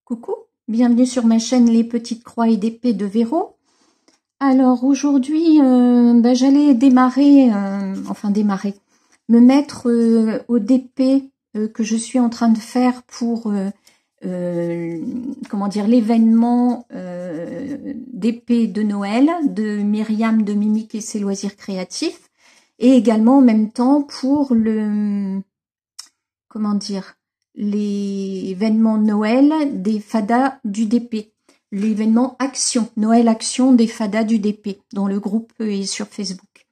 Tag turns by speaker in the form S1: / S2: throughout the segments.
S1: Coucou, bienvenue sur ma chaîne Les Petites Croix et d'Épée de Véro. Alors aujourd'hui, j'allais démarrer, me mettre au DP que je suis en train de faire pour l'événement d'épée de Noël de Myriam de Mimique et ses loisirs créatifs, et également en même temps pour l'événement Noël des fadas du DP, l'événement Action, Noël Action des fadas du DP, dont le groupe est sur Facebook.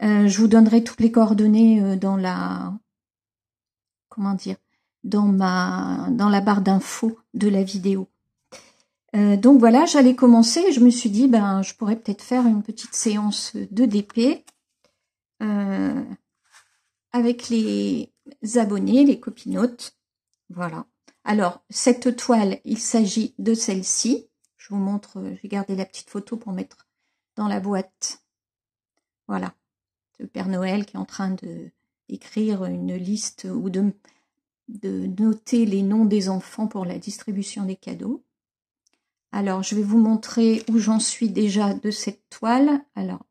S1: Je vous donnerai toutes les coordonnées dans la barre d'infos de la vidéo. Donc voilà, j'allais commencer, je me suis dit, je pourrais peut-être faire une petite séance de DP avec les abonnés, les copinotes. Voilà. Alors, cette toile, il s'agit de celle-ci. Je vous montre, j'ai gardé la petite photo pour mettre dans la boîte. Voilà. Le Père Noël qui est en train d'écrire une liste ou de noter les noms des enfants pour la distribution des cadeaux. Alors, je vais vous montrer où j'en suis déjà de cette toile. Alors,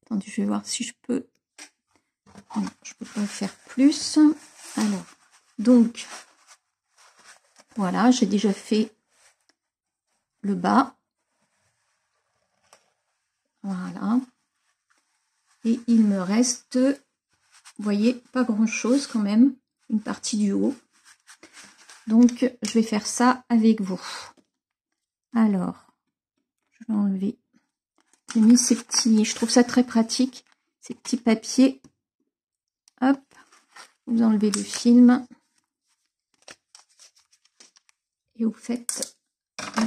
S1: attendez, je vais voir si je peux... Non, je peux pas faire plus. Alors, donc... Voilà, j'ai déjà fait le bas. Voilà. Et il me reste, vous voyez, pas grand-chose quand même, une partie du haut. Donc, je vais faire ça avec vous. Alors, je vais enlever. J'ai mis ces petits, je trouve ça très pratique, ces petits papiers. Hop, vous enlevez le film. Et vous faites...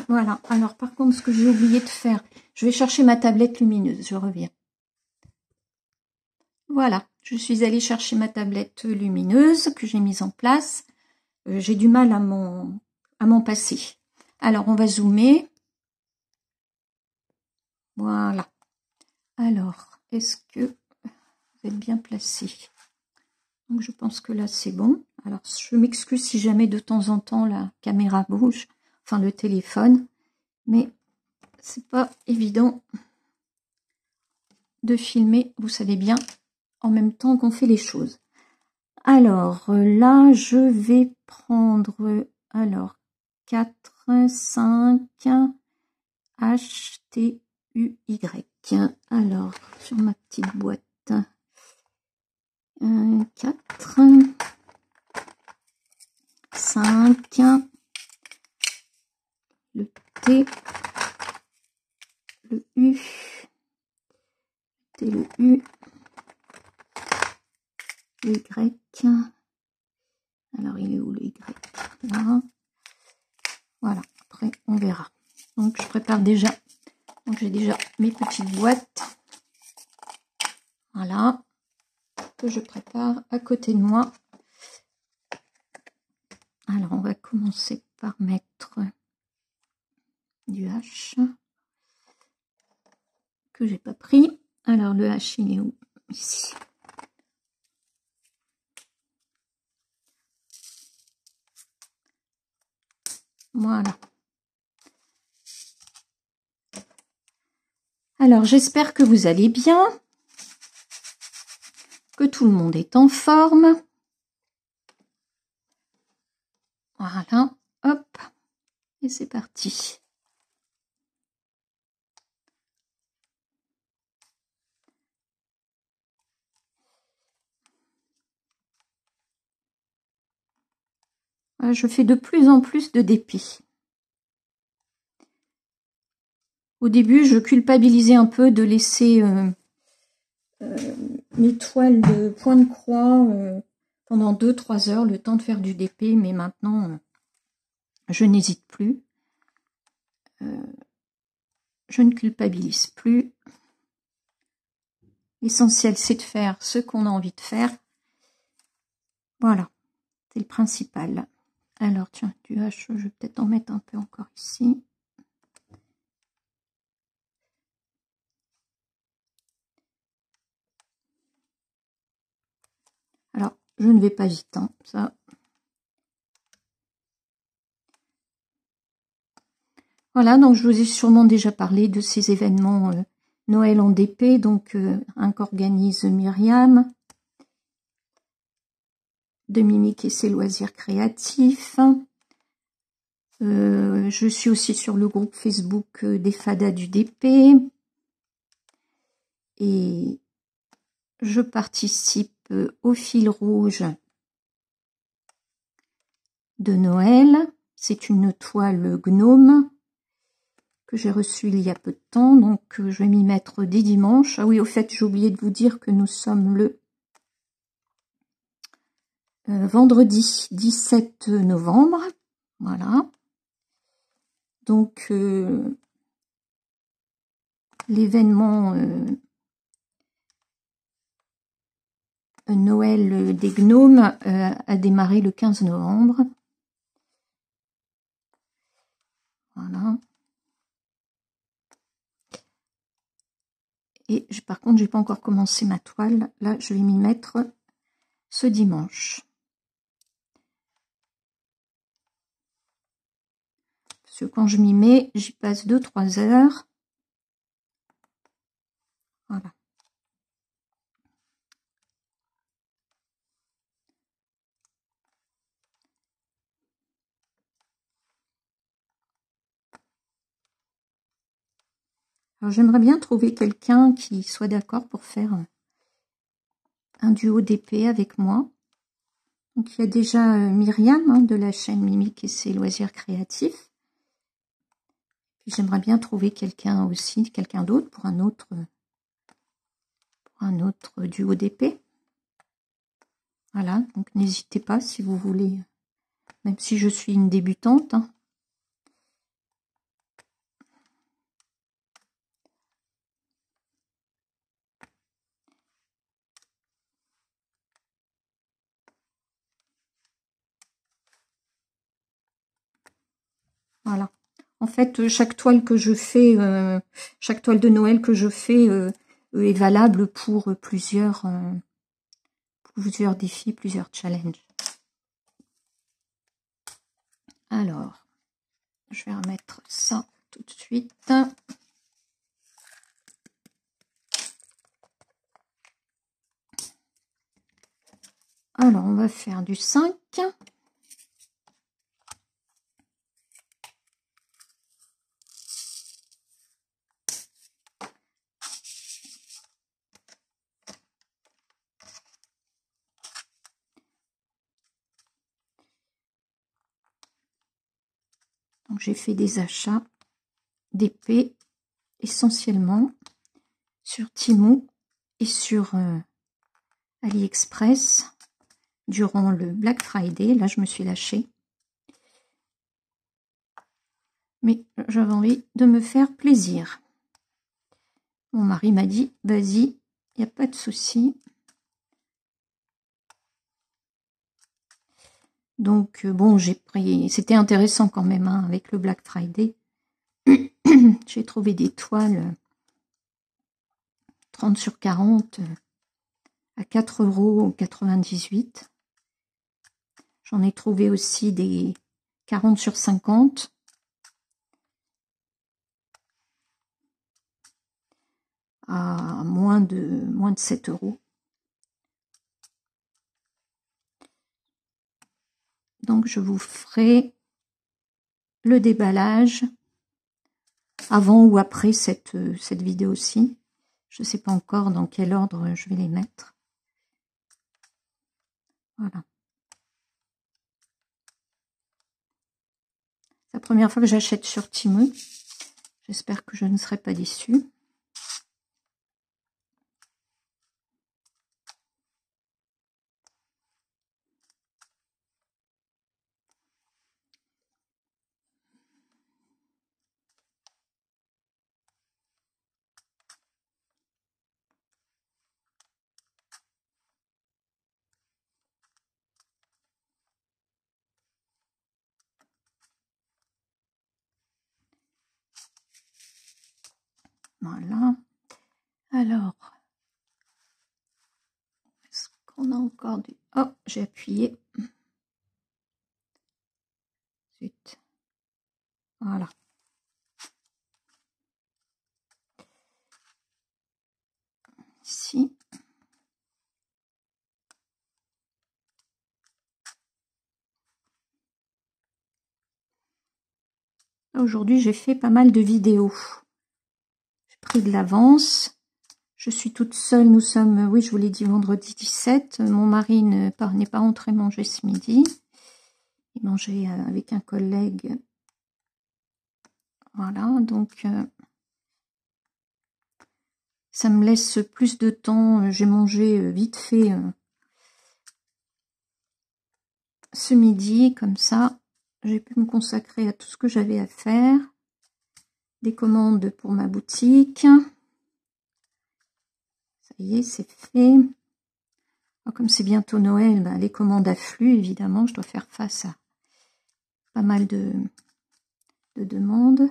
S1: Voilà. Alors, par contre, ce que j'ai oublié de faire, je vais chercher ma tablette lumineuse, je reviens. Voilà, je suis allée chercher ma tablette lumineuse que j'ai mise en place. J'ai du mal à m'en passer. Alors, on va zoomer. Voilà. Alors, est-ce que vous êtes bien placé? Donc, je pense que là, c'est bon. Alors, je m'excuse si jamais de temps en temps la caméra bouge, enfin le téléphone, mais c'est pas évident de filmer, vous savez bien, en même temps qu'on fait les choses. Alors, là, je vais prendre, alors, 4, 5, H, T, U, Y. Alors, sur ma petite boîte, 4, 5, le T, le U, T, le U, le Y. Alors, il est où le Y? Là. Voilà, après, on verra. Donc, je prépare déjà. Donc, j'ai déjà mes petites boîtes. Voilà. Que je prépare à côté de moi. Alors, on va commencer par mettre du H que j'ai pas pris. Alors, le H, il est où? Ici. Voilà. Alors, j'espère que vous allez bien, que tout le monde est en forme. Voilà, hop, et c'est parti. Voilà, je fais de plus en plus de dépit. Au début, je culpabilisais un peu de laisser mes toiles de point de croix pendant 2-3 heures, le temps de faire du DP, mais maintenant, je n'hésite plus. Je ne culpabilise plus. L'essentiel, c'est de faire ce qu'on a envie de faire. Voilà, c'est le principal. Alors, tiens, du H, je vais peut-être en mettre un peu encore ici. Alors, je ne vais pas vite, hein, ça. Voilà, donc je vous ai sûrement déjà parlé de ces événements Noël en DP, donc qu'organise Myriam, de Mimique et ses loisirs créatifs. Je suis aussi sur le groupe Facebook des Fadas du DP. Et je participe au fil rouge de Noël. C'est une toile gnome que j'ai reçue il y a peu de temps, donc je vais m'y mettre dès dimanche. Ah oui, au fait, j'ai oublié de vous dire que nous sommes le vendredi 17 novembre. Voilà. Donc, l'événement Noël des gnomes a démarré le 15 novembre. Voilà. Et par contre, j'ai pas encore commencé ma toile. Là, je vais m'y mettre ce dimanche. Parce que quand je m'y mets, j'y passe 2-3 heures. Voilà. Alors, j'aimerais bien trouver quelqu'un qui soit d'accord pour faire un duo d'épée avec moi. Donc, il y a déjà Myriam hein, de la chaîne Mimique et ses loisirs créatifs. Puis, j'aimerais bien trouver quelqu'un aussi, quelqu'un d'autre pour un autre duo d'épée. Voilà, donc n'hésitez pas si vous voulez, même si je suis une débutante. Hein. Voilà. En fait, chaque toile que je fais, chaque toile de Noël que je fais est valable pour plusieurs défis, plusieurs challenges. Alors, je vais remettre ça tout de suite. Alors, on va faire du 5. Donc, j'ai fait des achats d'épées essentiellement sur Temu et sur AliExpress durant le Black Friday. Là, je me suis lâchée. Mais j'avais envie de me faire plaisir. Mon mari m'a dit, vas-y, il n'y a pas de souci. Donc, bon, j'ai pris... C'était intéressant quand même, hein, avec le Black Friday. J'ai trouvé des toiles 30 sur 40 à 4,98 €. J'en ai trouvé aussi des 40 sur 50 à moins de 7 €. Donc, je vous ferai le déballage avant ou après cette vidéo-ci. Je ne sais pas encore dans quel ordre je vais les mettre. Voilà. C'est la première fois que j'achète sur Temu. J'espère que je ne serai pas déçue. Voilà. Alors, est-ce qu'on a encore du... Oh, j'ai appuyé. Zut. Voilà. ici. Aujourd'hui, j'ai fait pas mal de vidéos. J'ai pris de l'avance. Je suis toute seule. Nous sommes, oui, je vous l'ai dit, vendredi 17. Mon mari n'est pas rentré manger ce midi. Il mangeait avec un collègue. Voilà, donc ça me laisse plus de temps. J'ai mangé vite fait ce midi, comme ça. J'ai pu me consacrer à tout ce que j'avais à faire. Des commandes pour ma boutique. Ça y est, c'est fait. Alors, comme c'est bientôt Noël, ben, les commandes affluent, évidemment. Je dois faire face à pas mal de demandes.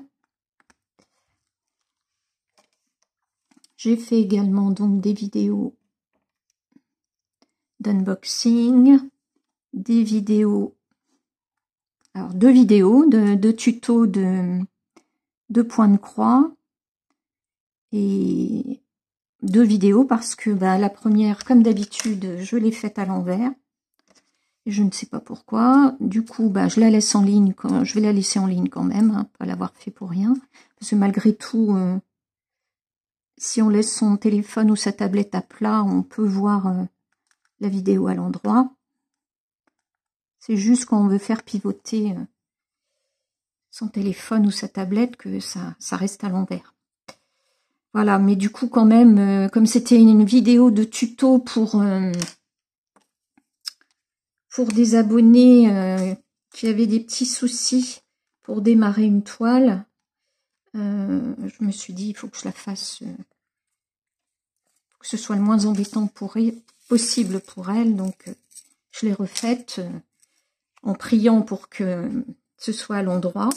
S1: J'ai fait également donc des vidéos d'unboxing, des vidéos, alors deux vidéos de tutos de points de croix et deux vidéos parce que bah, la première, comme d'habitude, je l'ai faite à l'envers. Je ne sais pas pourquoi. Du coup, bah, je la laisse en ligne. Je vais la laisser en ligne quand même, hein, pas l'avoir fait pour rien. Parce que malgré tout, si on laisse son téléphone ou sa tablette à plat, on peut voir la vidéo à l'endroit. C'est juste quand on veut faire pivoter son téléphone ou sa tablette que ça reste à l'envers. Voilà, mais du coup quand même, comme c'était une vidéo de tuto pour des abonnés qui avaient des petits soucis pour démarrer une toile, je me suis dit il faut que je la fasse, que ce soit le moins embêtant possible pour elle, donc je l'ai refaite en priant pour que ce soit à l'endroit,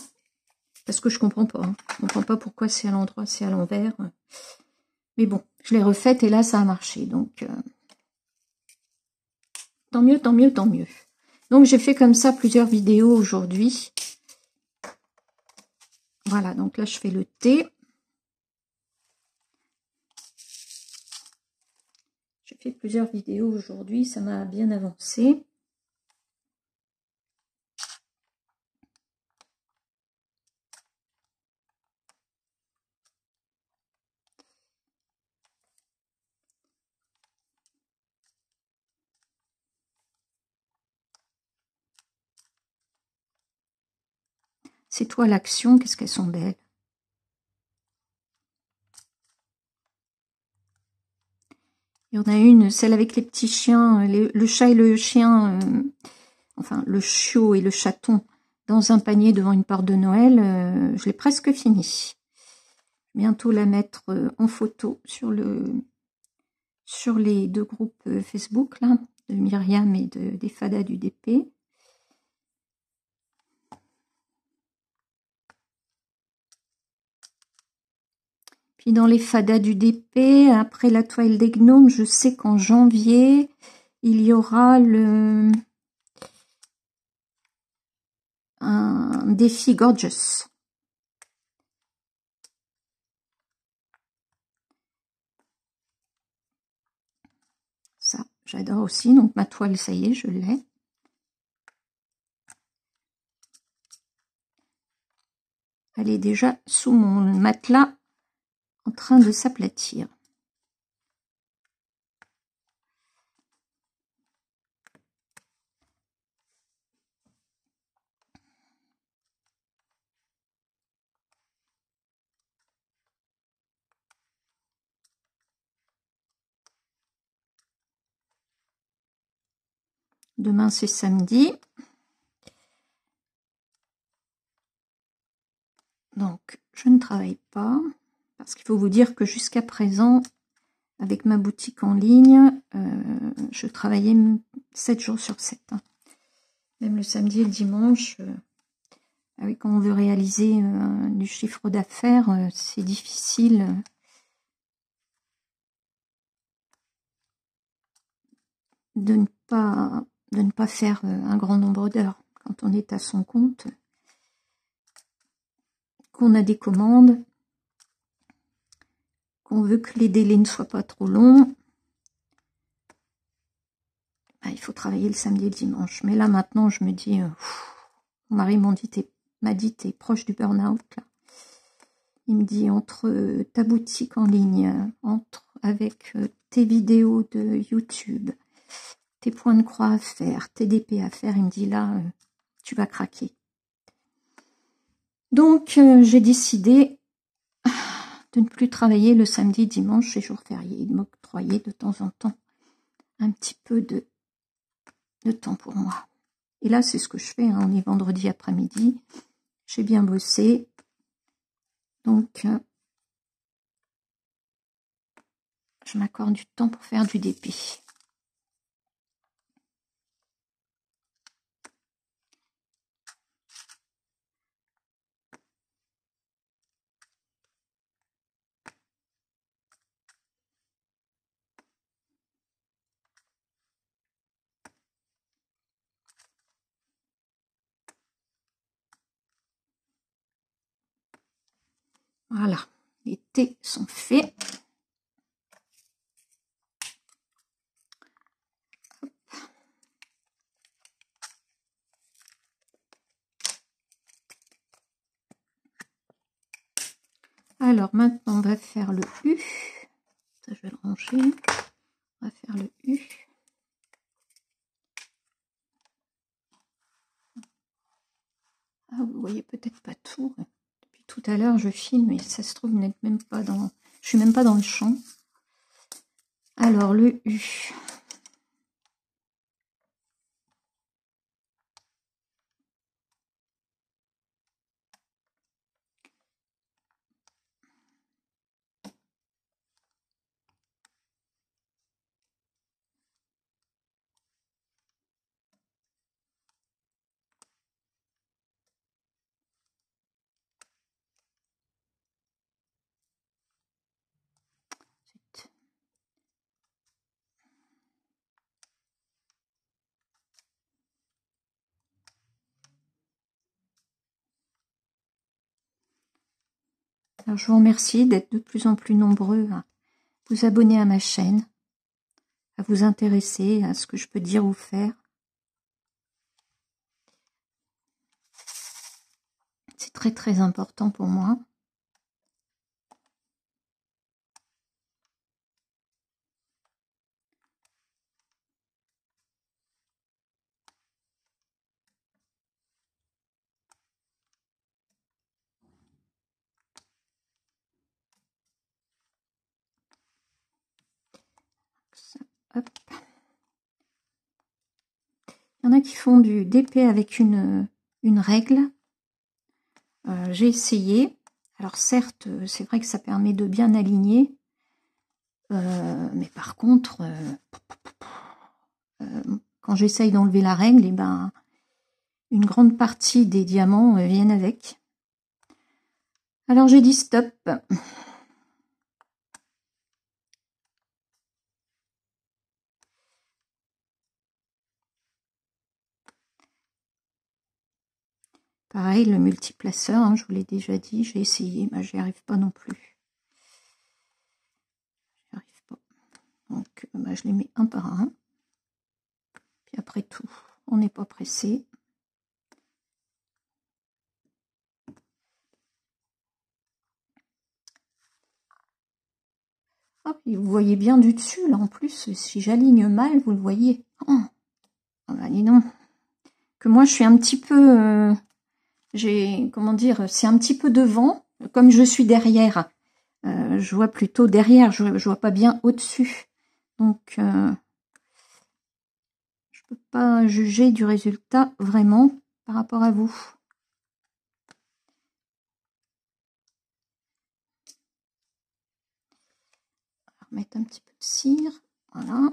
S1: parce que je comprends pas, hein. Je comprends pas pourquoi c'est à l'endroit, c'est à l'envers. Mais bon, je l'ai refaite et là ça a marché, donc tant mieux, tant mieux, tant mieux. Donc j'ai fait comme ça plusieurs vidéos aujourd'hui. Voilà, donc là je fais le thé. J'ai fait plusieurs vidéos aujourd'hui, ça m'a bien avancé. C'est toi l'action, qu'est-ce qu'elles sont belles. Il y en a une, celle avec les petits chiens, le chat et le chien, enfin le chiot et le chaton, dans un panier devant une porte de Noël. Je l'ai presque fini. Bientôt la mettre en photo sur les deux groupes Facebook, là, de Myriam et des Fadas du DP. Puis dans les Fadas du DP, après la toile des gnomes, je sais qu'en janvier, il y aura un défi Gorgeous. Ça, j'adore aussi. Donc ma toile, ça y est, je l'ai. Elle est déjà sous mon matelas en train de s'aplatir. Demain, c'est samedi. Donc, je ne travaille pas. Parce qu'il faut vous dire que jusqu'à présent, avec ma boutique en ligne, je travaillais 7 jours sur 7. Hein. Même le samedi et le dimanche, quand on veut réaliser du chiffre d'affaires, c'est difficile de ne pas faire un grand nombre d'heures. Quand on est à son compte, qu'on a des commandes, qu'on veut que les délais ne soient pas trop longs, Ah, il faut travailler le samedi et le dimanche. Mais là, maintenant, je me dis... mon mari m'a dit, t'es proche du burn-out, là. Il me dit, entre ta boutique en ligne, avec tes vidéos de YouTube, tes points de croix à faire, tes DP à faire, il me dit, là, tu vas craquer. Donc, j'ai décidé de ne plus travailler le samedi, dimanche et jours fériés, de m'octroyer de temps en temps un petit peu de temps pour moi. Et là, c'est ce que je fais, hein. On est vendredi après-midi, j'ai bien bossé, donc je m'accorde du temps pour faire du DP. Voilà, les thés sont faits. Alors maintenant, on va faire le U. Ça, je vais le ranger. On va faire le U. Ah, vous voyez peut-être pas tout. Depuis tout à l'heure, je filme et ça se trouve, vous n'êtes même pas dans... Je suis même pas dans le champ. Alors, le U. Alors, je vous remercie d'être de plus en plus nombreux à vous abonner à ma chaîne, à vous intéresser à ce que je peux dire ou faire. C'est très très important pour moi. Ça, hop. Il y en a qui font du DP avec une règle. J'ai essayé. Alors certes, c'est vrai que ça permet de bien aligner. Mais par contre, quand j'essaye d'enlever la règle, et ben, une grande partie des diamants viennent avec. Alors j'ai dit stop. Pareil, le multiplaceur, hein, je vous l'ai déjà dit, j'ai essayé, mais j'y arrive pas non plus. J'y arrive pas. Donc, je les mets un par un. Puis après tout, on n'est pas pressé. Hop, et vous voyez bien du dessus, là, en plus, si j'aligne mal, vous le voyez. Oh, ah bah, dis donc. Que moi, je suis un petit peu... comment dire, c'est un petit peu devant, comme je suis derrière. Je vois plutôt derrière, je vois pas bien au-dessus. Donc, je peux pas juger du résultat vraiment par rapport à vous. On va remettre un petit peu de cire, voilà.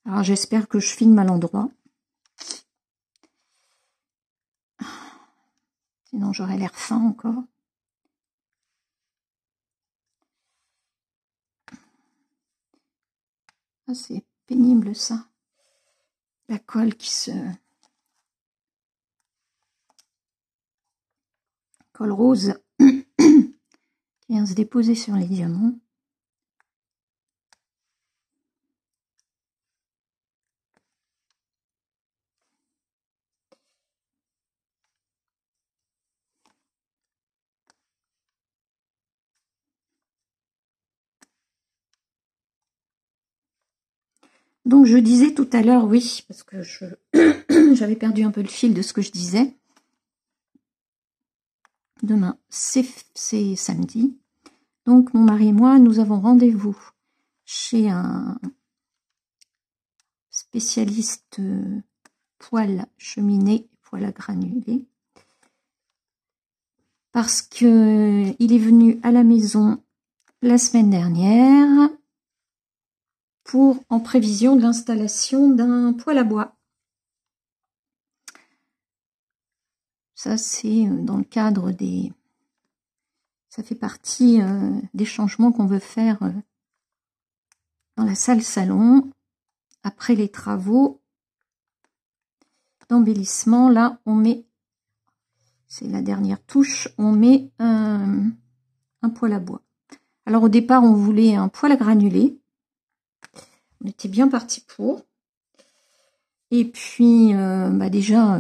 S1: Alors j'espère que je filme à l'endroit. Sinon j'aurais l'air fin encore. Ah, c'est pénible ça. La colle qui se... Colle rose qui vient se déposer sur les diamants. Donc je disais tout à l'heure, oui, parce que j'avais perdu un peu le fil de ce que je disais. Demain, c'est samedi. Donc mon mari et moi, nous avons rendez-vous chez un spécialiste poêle cheminée, poêle à granulés. Parce que il est venu à la maison la semaine dernière en prévision de l'installation d'un poêle à bois. Ça, c'est dans le cadre des... Ça fait partie des changements qu'on veut faire dans la salle-salon. Après les travaux d'embellissement, là, on met... C'est la dernière touche, on met un poêle à bois. Alors au départ, on voulait un poêle à granulés. On était bien parti pour. Et puis, déjà,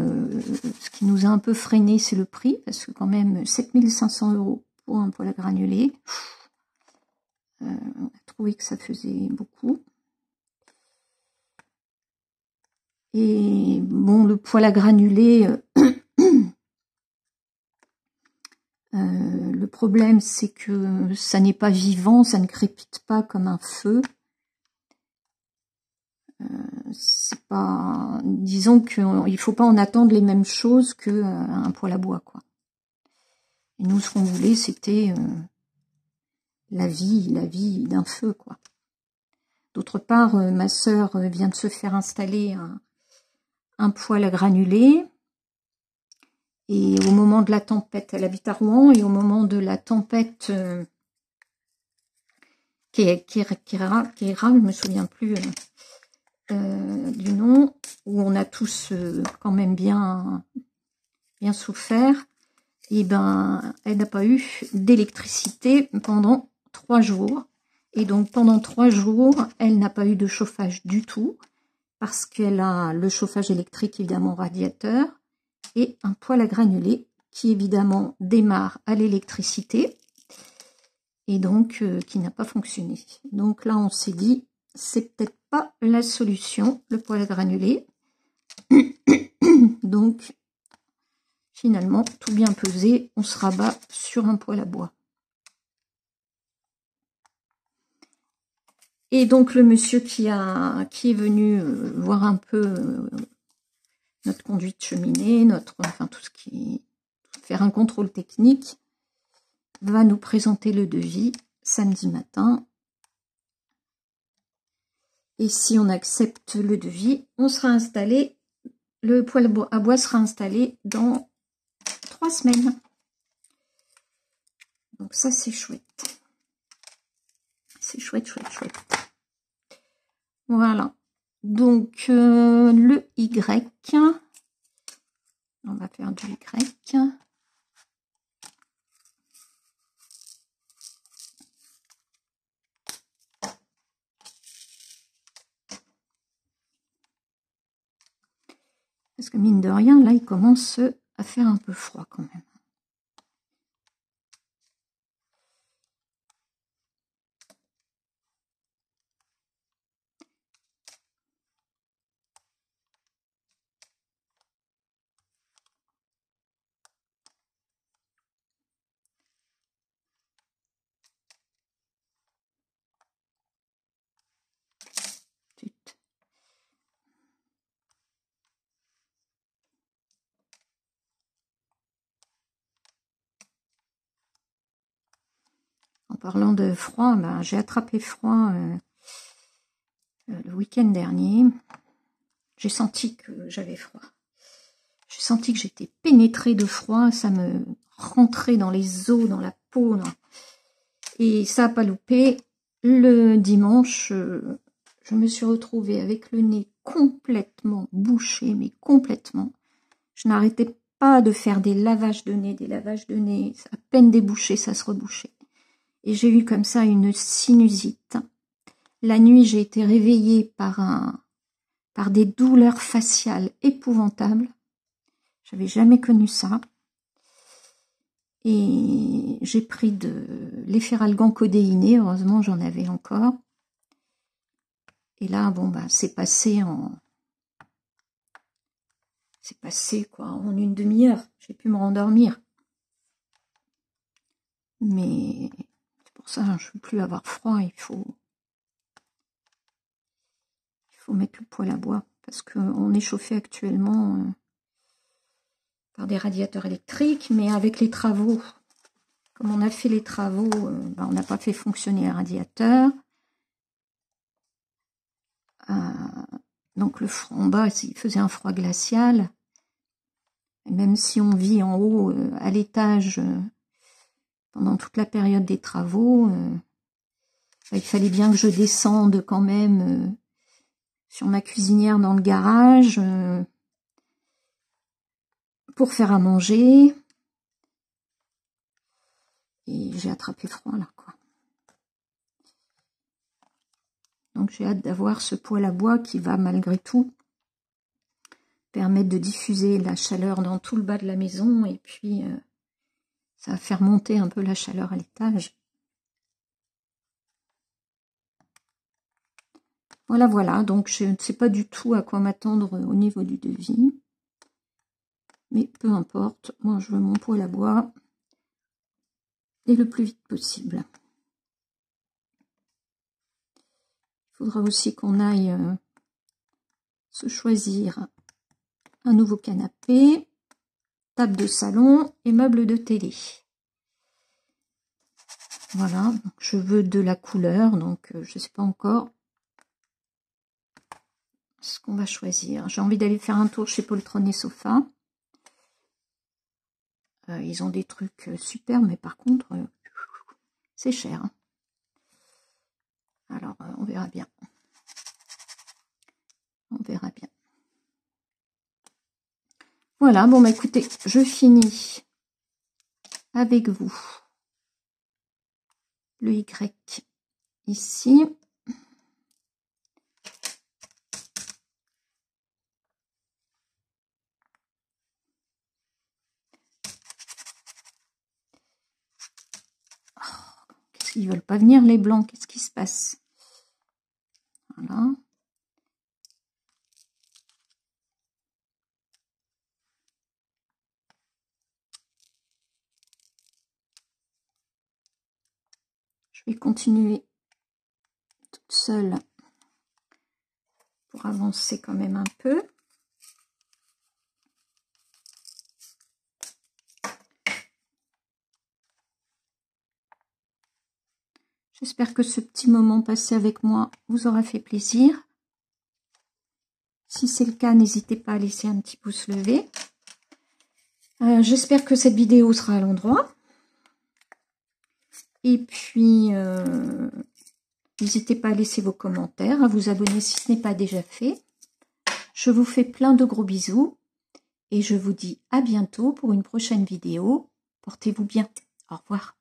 S1: ce qui nous a un peu freiné, c'est le prix, parce que quand même, 7 500 € pour un poêle à granulés. On a trouvé que ça faisait beaucoup. Et bon, le poêle à granulés, le problème, c'est que ça n'est pas vivant, ça ne crépite pas comme un feu. C'est pas, disons qu'il faut pas en attendre les mêmes choses qu'un poêle à bois, quoi. Et nous, ce qu'on voulait, c'était la vie d'un feu, quoi. D'autre part, ma sœur vient de se faire installer un poêle à granulés. Et au moment de la tempête, elle habite à Rouen, et au moment de la tempête qui est rare, je me souviens plus du nom, où on a tous quand même bien souffert, et ben elle n'a pas eu d'électricité pendant 3 jours. Et donc pendant 3 jours, elle n'a pas eu de chauffage du tout, parce qu'elle a le chauffage électrique évidemment radiateur, et un poêle à granulés qui évidemment démarre à l'électricité, et donc qui n'a pas fonctionné. Donc là on s'est dit, c'est peut-être pas la solution, le poêle à granulés. Donc finalement, tout bien pesé, on se rabat sur un poêle à bois. Et donc le monsieur qui est venu voir un peu notre conduite cheminée, enfin tout ce qui faire un contrôle technique, va nous présenter le devis samedi matin. Et si on accepte le devis, on sera installé, le poêle à bois sera installé dans 3 semaines. Donc ça, c'est chouette. C'est chouette, chouette, chouette. Voilà. Donc, le Y. On va faire du Y. Parce que mine de rien, là, il commence à faire un peu froid quand même. En parlant de froid, ben, j'ai attrapé froid le week-end dernier. J'ai senti que j'avais froid. J'ai senti que j'étais pénétrée de froid, ça me rentrait dans les os, dans la peau. Et ça n'a pas loupé. Le dimanche, je me suis retrouvée avec le nez complètement bouché, mais complètement. Je n'arrêtais pas de faire des lavages de nez, à peine débouché, ça se rebouchait. Et j'ai eu comme ça une sinusite. La nuit, j'ai été réveillée par des douleurs faciales épouvantables. J'avais jamais connu ça. Et j'ai pris de l'efferalgan codéiné, heureusement j'en avais encore. Et là, bon, bah, c'est passé quoi, en une demi-heure. J'ai pu me rendormir. Mais c'est pour ça, je ne veux plus avoir froid. Il faut mettre le poêle à bois. Parce qu'on est chauffé actuellement par des radiateurs électriques. Mais avec les travaux, comme on a fait les travaux, bah, on n'a pas fait fonctionner les radiateurs. Donc le en bas, il faisait un froid glacial. Et même si on vit en haut, à l'étage, pendant toute la période des travaux, bah, il fallait bien que je descende quand même sur ma cuisinière dans le garage pour faire à manger. Et j'ai attrapé froid là, quoi. Donc j'ai hâte d'avoir ce poêle à bois qui va malgré tout permettre de diffuser la chaleur dans tout le bas de la maison et puis ça va faire monter un peu la chaleur à l'étage. Voilà, voilà, donc je ne sais pas du tout à quoi m'attendre au niveau du devis. Mais peu importe, moi je veux mon poêle à bois et le plus vite possible. Il faudra aussi qu'on aille se choisir un nouveau canapé, table de salon et meuble de télé. Voilà, donc je veux de la couleur, donc je ne sais pas encore ce qu'on va choisir. J'ai envie d'aller faire un tour chez Poltron et Sofa. Ils ont des trucs super, mais par contre, c'est cher. Hein. Alors, on verra bien. On verra bien. Voilà, bon, bah écoutez, je finis avec vous le Y ici. Qu'est-ce qu'ils veulent pas venir les blancs? Qu'est-ce qui se passe? Voilà. Je vais continuer toute seule pour avancer quand même un peu. J'espère que ce petit moment passé avec moi vous aura fait plaisir. Si c'est le cas, n'hésitez pas à laisser un petit pouce levé. J'espère que cette vidéo sera à l'endroit. Et puis, n'hésitez pas à laisser vos commentaires, à vous abonner si ce n'est pas déjà fait. Je vous fais plein de gros bisous. Et je vous dis à bientôt pour une prochaine vidéo. Portez-vous bien. Au revoir.